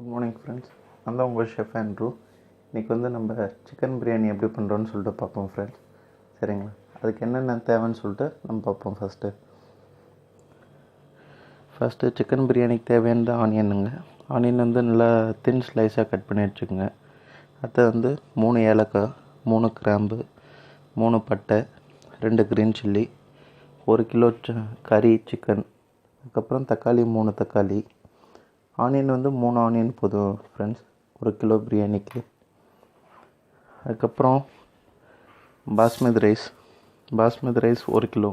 Good morning friends. நான் தான் உங்கள் ஷெஃப் ஆண்ட்ரூ. இன்றைக்கி நம்ம சிக்கன் பிரியாணி எப்படி பண்ணுறோன்னு சொல்லிட்டு பார்ப்போம் ஃப்ரெண்ட்ஸ். சரிங்களா? அதுக்கு என்னென்ன தேவைன்னு சொல்லிட்டு நம்ம பார்ப்போம். ஃபஸ்ட்டு சிக்கன் பிரியாணிக்கு தேவையான ஆனியனுங்க. ஆனியன் நல்லா தின் ஸ்லைஸாக கட் பண்ணி வச்சுக்கோங்க. அடுத்து 3 ஏலக்காய், 3 கிராம்பு, 3 பட்டை, 2 க்ரீன் சில்லி, 1 கிலோ கறி சிக்கன், அதுக்கப்புறம் தக்காளி 3 தக்காளி. ஆனியன் 3 ஆனியன் போதும் ஃப்ரெண்ட்ஸ் 1 கிலோ பிரியாணிக்கு. அதுக்கப்புறம் பாஸ்மதி ரைஸ் 1 கிலோ.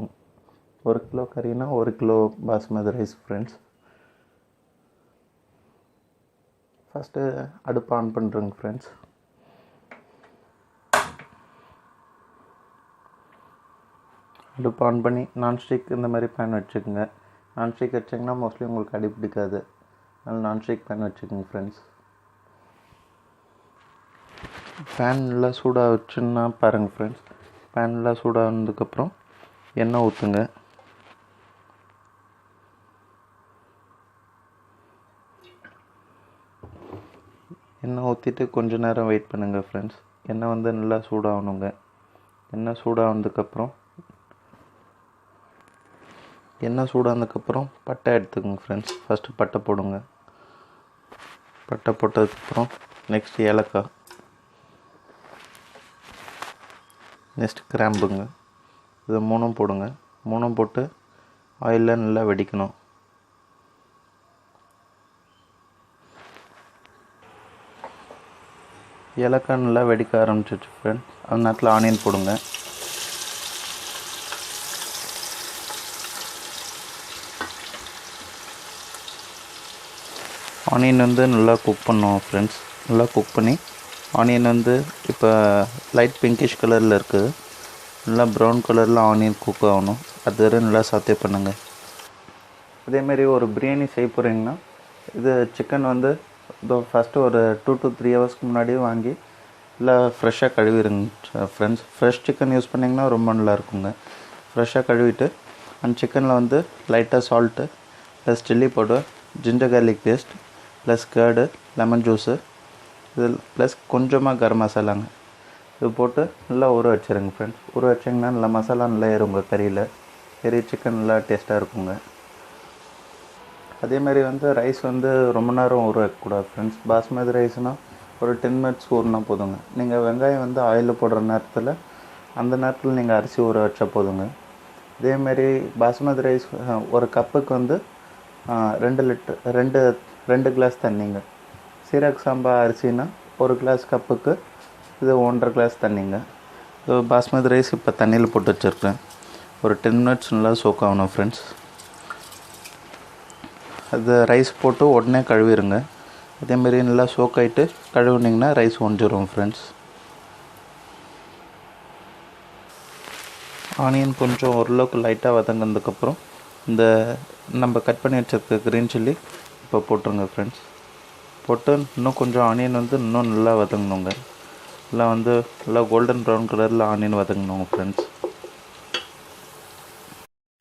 1 கிலோ கறினா 1 kilo basmati rice friends. First அடுப்பு ஆன் பண்ணுறேங்க ஃப்ரெண்ட்ஸ். அடுப்பு ஆன் பண்ணி நான்ஸ்டிக் இந்த மாதிரி பேன் வச்சுக்கோங்க. நான்ஸ்டிக் வச்சிங்கன்னா மோஸ்ட்லி உங்களுக்கு அடி பிடிக்காது. அதனால் நான்ஸ்டிக் பேன் வச்சுக்கோங்க ஃப்ரெண்ட்ஸ். பேன் நல்லா சூடாக வச்சுன்னா பாருங்கள் ஃப்ரெண்ட்ஸ். பேன் நல்லா சூடானதுக்கப்புறம் எண்ணெய் ஊற்றுங்க. எண்ணெய் ஊற்றிட்டு கொஞ்ச நேரம் வெயிட் பண்ணுங்கள் ஃப்ரெண்ட்ஸ். எண்ணெய் நல்லா சூடாகணுங்க. எண்ணெய் சூடானதுக்கப்புறம் பட்டை எடுத்துக்கோங்க ஃப்ரெண்ட்ஸ். ஃபஸ்ட்டு பட்டை போடுங்க. பட்டை போட்டதுக்கப்புறம் நெக்ஸ்ட் ஏலக்காய், நெக்ஸ்ட் கிராம்புங்க. இது 3 போடுங்க. 3 போட்டு ஆயிலில் நல்லா வெடிக்கணும். ஏலக்காய் நல்லா வெடிக்க ஆரம்பிச்சிச்சு ஃப்ரெண்ட்ஸ். அந்த நேரத்தில் ஆனியன் போடுங்க. ஆனியன் நல்லா குக் பண்ணுவோம் ஃப்ரெண்ட்ஸ். நல்லா குக் பண்ணி ஆனியன் இப்போ லைட் பிங்கிஷ் கலரில் இருக்குது. நல்லா ப்ரௌன் கலரில் ஆனியன் குக் ஆகணும். அது வரை நல்லா சாத்தே பண்ணுங்கள். அதேமாரி ஒரு பிரியாணி செய்ய போகிறீங்கன்னா இது சிக்கன் ஃபஸ்ட்டு ஒரு 2 to 3 ஹவர்ஸ்க்கு முன்னாடியே வாங்கி நல்லா ஃப்ரெஷ்ஷாக கழுவிடுங்க ஃப்ரெண்ட்ஸ். ஃப்ரெஷ் சிக்கன் யூஸ் பண்ணிங்கன்னா ரொம்ப நல்லா இருக்குங்க. ஃப்ரெஷ்ஷாக கழுவிட்டு அந்த சிக்கனில் லைட்டாக salt plus chilli powder, ginger garlic paste plus curd, lemon juice, இது ப்ளஸ் கொஞ்சமாக கரம் மசாலாங்க. இது போட்டு நல்லா ஊற வச்சுருங்க ஃப்ரெண்ட்ஸ். ஊற வச்சிங்கன்னா நல்லா மசாலா நல்லா ஏறுங்க கறியில். கறி சிக்கன் நல்லா டேஸ்ட்டாக இருக்குங்க. அதேமாதிரி ரைஸ் ரொம்ப நேரம் ஊற வைக்கக்கூடாது ஃப்ரெண்ட்ஸ். பாஸ்மதி ரைஸ்னால் ஒரு 10 மினிட்ஸ் ஊறினா போதுங்க. நீங்கள் வெங்காயம் ஆயிலில் போடுற நேரத்தில் அந்த நேரத்தில் நீங்கள் அரிசி ஊற வச்சா போதுங்க. இதேமாரி பாஸ்மதி ரைஸ் ஒரு கப்புக்கு 2 கிளாஸ் தண்ணிங்க. சீரக சாம்பா அரிசினா 1 கிளாஸ் கப்புக்கு இது 1.5 கிளாஸ் தண்ணிங்க. பாஸ்மதி ரைஸ் இப்போ தண்ணியில் போட்டு வச்சுருக்கேன். ஒரு 10 மினிட்ஸ் நல்லா சோக் ஆகணும் ஃப்ரெண்ட்ஸ். அது ரைஸ் போட்டு உடனே கழுவிடுங்க. அதேமாரி நல்லா சோக் ஆகிட்டு கழுவுனிங்கன்னா ரைஸ் ஒஞ்சிரும் ஃப்ரெண்ட்ஸ். ஆனியன் கொஞ்சம் ஓரளவுக்கு லைட்டாக வதங்கினதுக்கப்புறம் இந்த நம்ம கட் பண்ணி வச்சுருக்க க்ரீன் சில்லி இப்போ போட்டுருங்க ஃப்ரெண்ட்ஸ். போட்டு இன்னும் கொஞ்சம் ஆனியன் இன்னும் நல்லா வதங்கணுங்க. நல்லா கோல்டன் ப்ரௌன் கலரில் ஆனியன் வதங்கணுங்க ஃப்ரெண்ட்ஸ்.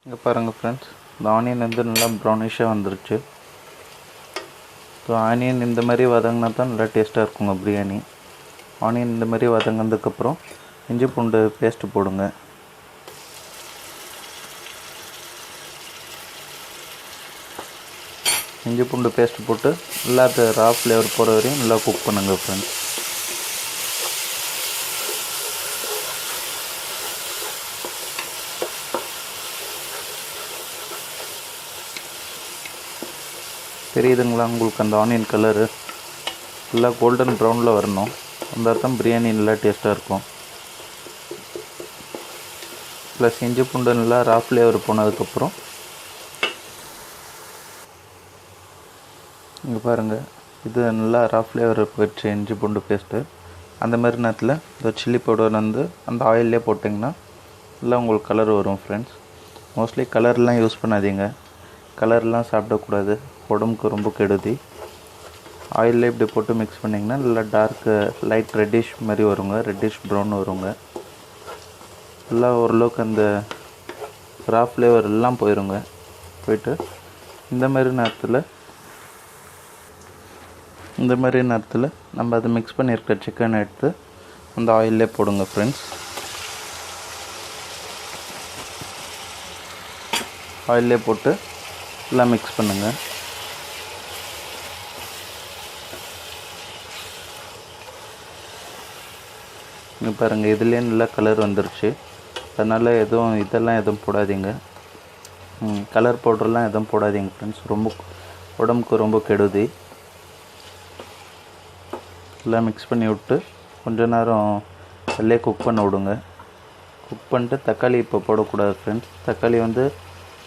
இங்கே பாருங்கள் ஃப்ரெண்ட்ஸ், இந்த ஆனியன் நல்லா ப்ரௌனிஷாக வந்துருச்சு. ஸோ ஆனியன் இந்த மாதிரி வதங்கினா தான் நல்லா டேஸ்ட்டாக இருக்குங்க பிரியாணி. ஆனியன் இந்த மாதிரி வதங்கினதுக்கப்புறம் இஞ்சி பூண்டு பேஸ்ட்டு போடுங்க. இஞ்சி பூண்டு பேஸ்ட்டு போட்டு நல்லா அது ரா ஃப்ளேவர் போகிற வரையும் நல்லா குக் பண்ணுங்கள் ஃப்ரெண்ட்ஸ். தெரியுதுங்களா உங்களுக்கு அந்த ஆனியன் கலரு நல்லா கோல்டன் ப்ரௌனில் வரணும். அந்த தான் பிரியாணி நல்லா டேஸ்ட்டாக இருக்கும். ப்ளஸ் இஞ்சி பூண்டு நல்லா ரா ஃப்ளேவர் போனதுக்கப்புறம் இங்கே பாருங்கள், இது நல்லா ரா ஃப்ளேவர் போயிடுச்சு இஞ்சி பூண்டு பேஸ்ட்டு. அந்த மாதிரி நேரத்தில் இந்த சில்லி பவுடர் அந்த ஆயிலே போட்டிங்கன்னா நல்லா உங்களுக்கு கலர் வரும் ஃப்ரெண்ட்ஸ். மோஸ்ட்லி கலர்லாம் யூஸ் பண்ணாதீங்க. கலர்லாம் சாப்பிடக்கூடாது, உடம்புக்கு ரொம்ப கெடுதி. ஆயிலில் இப்படி போட்டு மிக்ஸ் பண்ணிங்கன்னா நல்லா டார்க்கு லைட் ரெட்டிஷ் மாதிரி வருங்க. ரெட்டிஷ் ப்ரௌன் வருங்க. நல்லா ஓரளவுக்கு அந்த ரா ஃப்ளேவர் எல்லாம் போயிட்டு இந்த மாதிரி நேரத்தில் இந்த மாதிரி நேரத்தில் நம்ம அதை மிக்ஸ் பண்ணியிருக்க சிக்கனை எடுத்து அந்த ஆயிலே போடுங்க ஃப்ரெண்ட்ஸ். ஆயிலே போட்டு எல்லாம் மிக்ஸ் பண்ணுங்கள். இங்கே பாருங்கள், இதுலேயே நல்லா கலர் வந்துருச்சு. அதனால் இதெல்லாம் போடாதீங்க. கலர் பவுடர்லாம் எதுவும் போடாதீங்க ஃப்ரெண்ட்ஸ், ரொம்ப உடம்புக்கு ரொம்ப கெடுதி. எல்லாம் மிக்ஸ் பண்ணி விட்டு கொஞ்ச நேரம் அதிலே குக் பண்ண விடுங்க. குக் பண்ணிட்டு தக்காளி இப்போ போடக்கூடாது ஃப்ரெண்ட்ஸ். தக்காளி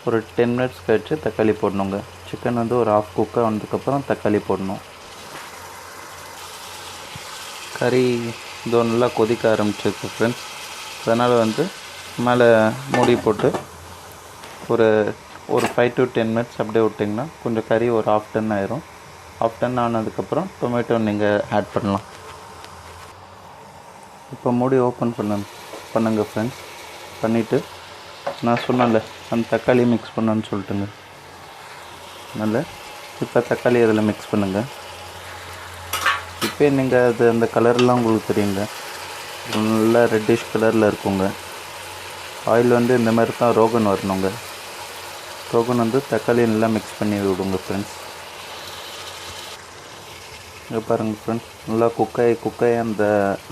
ஒரு 10 மினிட்ஸ் கழிச்சு தக்காளி போடணுங்க. சிக்கன் ஒரு ஆஃப் குக்காக வந்ததுக்கப்புறம் தக்காளி போடணும். கறி நல்லா கொதிக்க ஆரம்பிச்சிருக்கு ஃப்ரெண்ட்ஸ். அதனால் மேலே மூடி போட்டு ஒரு 5 to 10 மினிட்ஸ் அப்படியே விட்டிங்கன்னா கொஞ்சம் கறி ஒரு ஹாஃப் டன் ஆயிரும். ஹாஃப் டன் ஆனதுக்கப்புறம் டொமேட்டோ நீங்கள் ஆட் பண்ணலாம். இப்போ மூடி ஓப்பன் பண்ணுங்க ஃப்ரெண்ட்ஸ். பண்ணிவிட்டு நான் சொன்னேன்ல அந்த தக்காளி மிக்ஸ் பண்ணணுன்னு சொல்லிட்டுங்க. அதனால் இப்போ தக்காளி அதில் மிக்ஸ் பண்ணுங்கள். இப்போ நீங்கள் அந்த கலர்லாம் உங்களுக்கு தெரியுங்க, நல்லா ரெட்டிஷ் கலரில் இருக்குங்க. ஆயில் இந்த மாதிரி தான் ரோகன் வரணுங்க. ரோகன் தக்காளி நல்லா மிக்ஸ் பண்ணி விடுங்க ஃப்ரெண்ட்ஸ். இங்கே பாருங்கள் ஃப்ரெண்ட்ஸ், நல்லா குக்காய் அந்த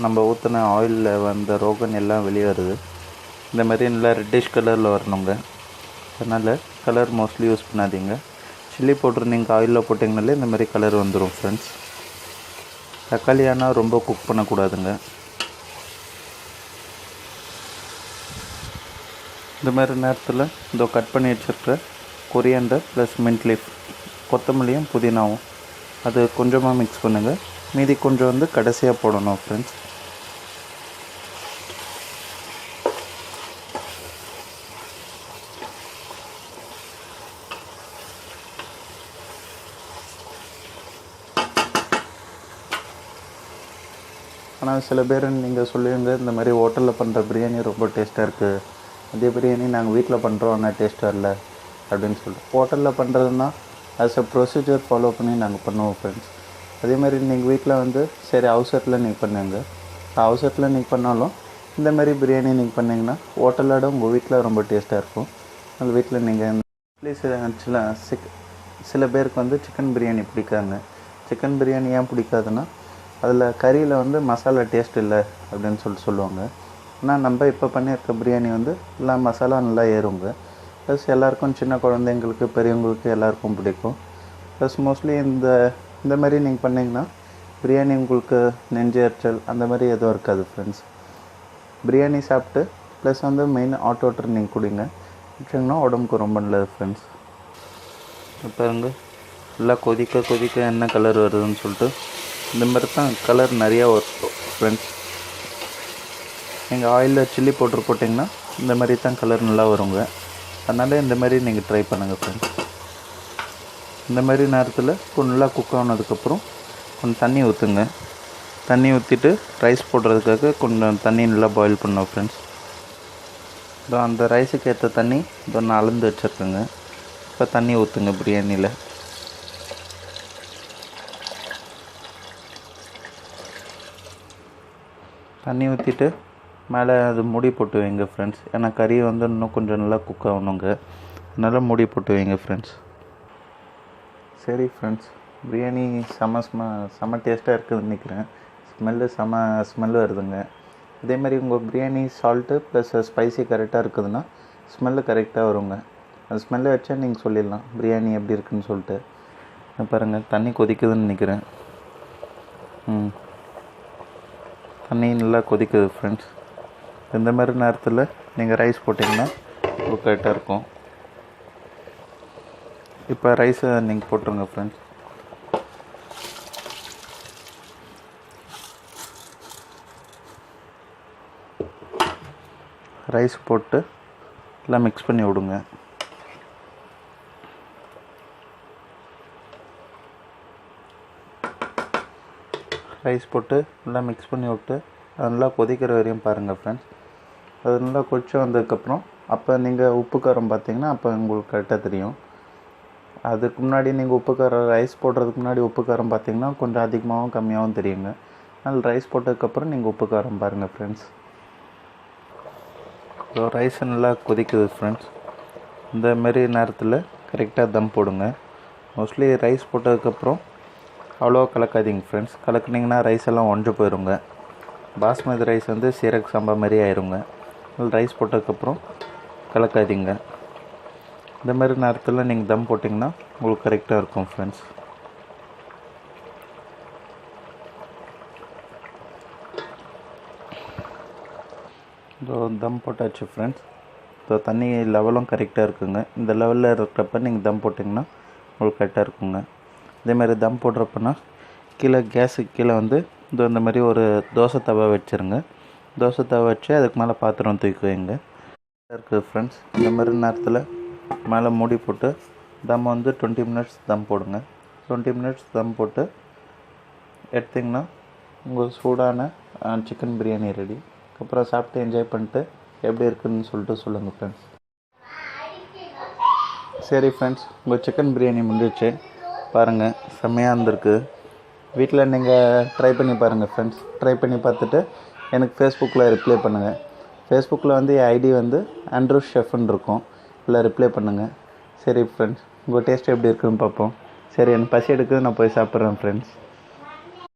நம்ம ஊற்றின ஆயிலில் வந்த ரோகன் எல்லாம் வெளியே வருது. இந்த மாதிரி நல்லா ரெட்டிஷ் கலரில் வரணுங்க. அதனால் கலர் மோஸ்ட்லி யூஸ் பண்ணாதீங்க. சில்லி பவுடர் நீங்கள் ஆயிலில் போட்டிங்கனாலே இந்த மாதிரி கலர் வந்துடும் ஃப்ரெண்ட்ஸ். தக்காளி ஆனால் ரொம்ப குக் பண்ணக்கூடாதுங்க. இந்த மாதிரி நேரத்தில் கட் பண்ணி வச்சுருக்க கொரியாண்டர் ப்ளஸ் மின்ட் லீஃப், கொத்தமல்லியும் புதினாவும் அது கொஞ்சமாக மிக்ஸ் பண்ணுங்கள். மீதி கொஞ்சம் கடைசியாக போடணும் ஃப்ரெண்ட்ஸ். ஆனால் சில பேர் நீங்கள் சொல்லுவீங்க, இந்த மாதிரி ஹோட்டலில் பண்ணுற பிரியாணி ரொம்ப டேஸ்ட்டாக இருக்குது, அதே பிரியாணி நாங்கள் வீட்டில் பண்ணுறோம் ஆனால் டேஸ்ட்டாக இல்லை அப்படின்னு சொல்லிட்டு. ஹோட்டலில் பண்ணுறதுன்னா ஆஸ் எ ப்ரொசீஜர் ஃபாலோ பண்ணி நாங்கள் பண்ணுவோம் ஃப்ரெண்ட்ஸ். அதேமாதிரி நீங்கள் வீட்டில் சரி அவசரத்தில் நீங்கள் பண்ணுங்க. அவசரத்தில் நீங்கள் பண்ணாலும் இந்த மாதிரி பிரியாணி நீங்கள் பண்ணிங்கன்னா ஹோட்டலோட உங்கள் வீட்டில் ரொம்ப டேஸ்ட்டாக இருக்கும். உங்கள் வீட்டில் நீங்கள் சில பேருக்கு சிக்கன் பிரியாணி பிடிக்காங்க. சிக்கன் பிரியாணி ஏன் பிடிக்காதுன்னா அதில் கறியில் மசாலா டேஸ்ட் இல்லை அப்படின்னு சொல்லுவாங்க. ஆனால் நம்ம இப்போ பண்ணியிருக்க பிரியாணி எல்லாம் மசாலா நல்லா ஏறுங்க. ப்ளஸ் எல்லாேருக்கும், சின்ன குழந்தைங்களுக்கு பெரியவங்களுக்கு எல்லாேருக்கும் பிடிக்கும். ப்ளஸ் மோஸ்ட்லி இந்த மாதிரி நீங்கள் பண்ணிங்கன்னா பிரியாணி உங்களுக்கு நெஞ்சு எரிச்சல் அந்த மாதிரி எதுவும் இருக்காது ஃப்ரெண்ட்ஸ். பிரியாணி சாப்பிட்டு ப்ளஸ் மெயின் ஹாட் வாட்டர் நீங்கள் குடிங்க, குடிச்சிங்கன்னா உடம்புக்கு ரொம்ப நல்லது ஃப்ரெண்ட்ஸ். பாருங்க, நல்லா கொதிக்க என்ன கலர் வருதுன்னு சொல்லிட்டு இந்த மாதிரி தான் கலர் நிறையா வரும் ஃப்ரெண்ட்ஸ். நீங்கள் ஆயிலில் சில்லி பவுட்ரு போட்டிங்கன்னா இந்த மாதிரி தான் கலர் நல்லா வருங்க. அதனால் இந்த மாதிரி நீங்கள் ட்ரை பண்ணுங்கள் ஃப்ரெண்ட்ஸ். இந்த மாதிரி நேரத்தில் கொஞ்சம் நல்லா குக் ஆனதுக்கப்புறம் கொஞ்சம் தண்ணி ஊற்றுங்க. தண்ணி ஊற்றிட்டு ரைஸ் போடுறதுக்காக கொஞ்சம் தண்ணி நல்லா பாயில் பண்ணோம் ஃப்ரெண்ட்ஸ். அந்த ரைஸுக்கு ஏற்ற தண்ணி நான் அளந்து வச்சுருக்கேங்க. இப்போ தண்ணி ஊற்றுங்க பிரியாணியில். தண்ணி ஊற்றிட்டு மேலே அது மூடி போட்டு வைங்க ஃப்ரெண்ட்ஸ். ஏன்னா கறி இன்னும் கொஞ்சம் நல்லா குக் ஆகணுங்க. அதனால் மூடி போட்டு வைங்க ஃப்ரெண்ட்ஸ். சரி ஃப்ரெண்ட்ஸ், பிரியாணி செம்ம டேஸ்ட்டாக இருக்குதுன்னு நினைக்கிறேன். ஸ்மெல்லு வருதுங்க. அதேமாதிரி உங்கள் பிரியாணி சால்ட்டு ப்ளஸ் ஸ்பைசி கரெக்டாக இருக்குதுன்னா ஸ்மெல்லு கரெக்டாக வருங்க. அந்த ஸ்மெல்லை வச்சா நீங்கள் சொல்லிடலாம் பிரியாணி எப்படி இருக்குதுன்னு சொல்லிட்டு. பாருங்கள், தண்ணி கொதிக்குதுன்னு நினைக்கிறேன். தண்ணி நல்லா கொதிக்குது ஃப்ரெண்ட்ஸ். இந்த மாதிரி நேரத்தில் நீங்கள் ரைஸ் போட்டிங்கன்னா கரெக்டாக இருக்கும். இப்போ ரைஸை நீங்கள் போட்டுருங்க ஃப்ரெண்ட்ஸ். ரைஸ் போட்டு எல்லாம் மிக்ஸ் பண்ணி விடுங்க. ரைஸ் போட்டு நல்லா மிக்ஸ் பண்ணி விட்டு அது நல்லா கொதிக்கிற வரையும் பாருங்கள் ஃப்ரெண்ட்ஸ். அது நல்லா கொதிச்சு வந்ததுக்கப்புறம் அப்போ நீங்கள் உப்பு காரம் பார்த்தீங்கன்னா அப்போ உங்களுக்கு கரெக்டாக தெரியும். அதுக்கு முன்னாடி நீங்கள் உப்பு காரம் ரைஸ் போடுறதுக்கு முன்னாடி உப்பு காரம் பார்த்தீங்கன்னா கொஞ்சம் அதிகமாகவும் கம்மியாகவும் தெரியுங்க. அதனால் ரைஸ் போட்டதுக்கப்புறம் நீங்கள் உப்பு காரம் பாருங்கள் ஃப்ரெண்ட்ஸ். ஸோ ரைஸ் நல்லா கொதிக்குது ஃப்ரெண்ட்ஸ். இந்தமாரி நேரத்தில் கரெக்டாக தம் போடுங்க. மோஸ்ட்லி ரைஸ் போட்டதுக்கப்புறம் அவ்வளோவா கலக்காதீங்க ஃப்ரெண்ட்ஸ். கலக்குனிங்கன்னா ரைஸ் எல்லாம் ஒன்று போயிடுங்க. பாஸ்மதி ரைஸ் வந்து சீரக சம்பா மாதிரி ஆயிருங்க. ரைஸ் போட்டதுக்கப்புறம் கலக்காதீங்க. இந்த மாதிரி நேரத்தில் நீங்கள் தம் போட்டிங்கன்னா உங்களுக்கு கரெக்டாக இருக்கும் ஃப்ரெண்ட்ஸ். ஸோ தம் போட்டாச்சு ஃப்ரெண்ட்ஸ். ஸோ தண்ணி லெவலும் கரெக்டாக இருக்குங்க. இந்த லெவலில் இருக்கிறப்ப நீங்கள் தம் போட்டிங்கன்னா உங்களுக்கு கரெக்டாக இருக்குங்க. இதேமாதிரி தம் போடுறப்பன்னா கீழே கேஸுக்கு கீழே வந்து இந்த மாதிரி ஒரு தோசை தவா வச்சுருங்க. தோசை தவா வச்சு அதுக்கு மேலே பாத்திரம் தூக்கி வைங்க. இருக்குது ஃப்ரெண்ட்ஸ். இந்த மாதிரி நேரத்தில் மேலே மூடி போட்டு தம் வந்து 20 மினிட்ஸ் தம் போடுங்க. 20 மினிட்ஸ் தம் போட்டு எடுத்திங்கன்னா உங்கள் சூடான சிக்கன் பிரியாணி ரெடி. அப்புறம் சாப்பிட்டு என்ஜாய் பண்ணிட்டு எப்படி இருக்குதுன்னு சொல்லிட்டு சொல்லுங்கள் ஃப்ரெண்ட்ஸ். சரி ஃப்ரெண்ட்ஸ், உங்கள் சிக்கன் பிரியாணி முடிஞ்சிச்சு பாருங்கள். செம்மையாக இருந்திருக்கு. வீட்டில் நீங்கள் ட்ரை பண்ணி பாருங்கள் ஃப்ரெண்ட்ஸ். ட்ரை பண்ணி பார்த்துட்டு எனக்கு ஃபேஸ்புக்கில் ரிப்ளை பண்ணுங்கள். ஃபேஸ்புக்கில் வந்து என் ஐடி வந்து ஆண்ட்ரூ ஷெஃப்னு இருக்கும். இல்லை ரிப்ளை பண்ணுங்கள். சரி ஃப்ரெண்ட்ஸ், உங்கள் டேஸ்ட் எப்படி இருக்குதுன்னு பார்ப்போம். சரி, எனக்கு பசி எடுக்குது, நான் போய் சாப்பிட்றேன் ஃப்ரெண்ட்ஸ்.